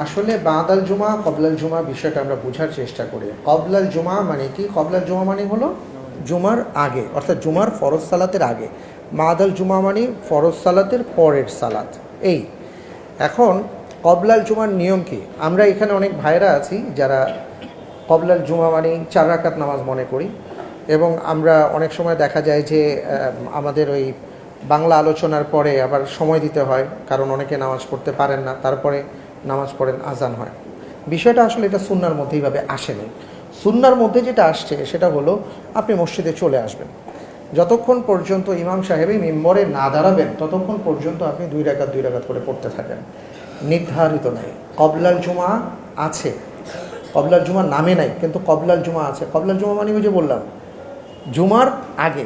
আসলে বাদাল জুমা কবলাল জুমা বিষয়টা আমরা বোঝার চেষ্টা করি। কবলাল জুমা মানে কি? কবলাল জুমা মানে হলো জুমার আগে, অর্থাৎ জুমার ফরজ সালাতের আগে। বাদাল জুমা মানে ফরজ সালাতের পরের সালাত। এই এখন কবলাল জুমার নিয়ম কি? আমরা এখানে অনেক ভাইরা আছি যারা কবলাল জুমা মানে 4 রাকাত নামাজ মনে করি, এবং আমরা অনেক সময় দেখা যায় যে আমাদের ওই বাংলা আলোচনার পরে আবার সময় দিতে হয়, কারণ অনেকে নামাজ পড়তে পারেন না, তারপরে নামাজ পড়েন, আজান হয়। বিষয়টা আসলে এটা সুন্নার মধ্যে এইভাবে আসেনি। সুন্নার মধ্যে যেটা আসছে সেটা হলো আপনি মসজিদে চলে আসবেন, যতক্ষণ পর্যন্ত ইমাম সাহেবই মিম্বরে না দাঁড়াবেন ততক্ষণ পর্যন্ত আপনি 2 রাকাত 2 রাকাত করে পড়তে থাকেন। নির্ধারিত নাই। কবলাল জুমা আছে, কবলাল জুমা নামে নাই, কিন্তু কবলাল জুমা আছে। কবলাল জুমা মানে ওই যে বললাম জুমার আগে,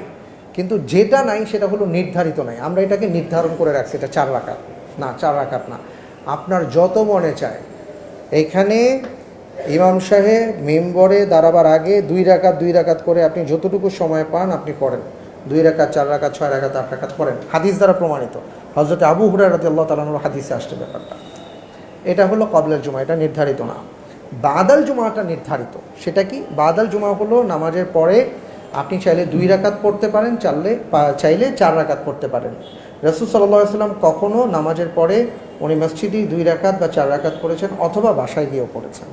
কিন্তু যেটা নাই সেটা হলো নির্ধারিত নাই। আমরা এটাকে নির্ধারণ করে রাখছি, এটা 4 রাকাত না, 4 রাকাত না, আপনার যত মনে চায়। এইখানে ইমাম সাহেব মিম্বরে দাঁড়াবার আগে 2 রাকাত 2 রাকাত করে আপনি যতটুকু সময় পান আপনি পড়েন। 2 রাকাত, 4 রাকাত, 6 রাকাত, 8 রাকাত পড়েন, হাদিস দ্বারা প্রমাণিত। হযরত আবু হুরায়রা রাদিয়াল্লাহু তাআলা আনহুর হাদিসে আসছে ব্যাপারটা। এটা হলো কবলাল জুমা, এটা নির্ধারিত না। বাদাল জুমাটা নির্ধারিত। সেটা কি? বাদাল জুমা হলো নামাজের পরে আপনি চাইলে 2 রাকাত পড়তে পারেন, চাইলে 4 রাকাত পড়তে পারেন। রাসূল সাল্লাল্লাহু আলাইহি ওয়াসাল্লাম কখনও নামাজের পরে উনি মসজিদেই 2 রাকাত বা 4 রাকাত পড়েছেন, অথবা বাসায় গিয়েও পড়েছেন।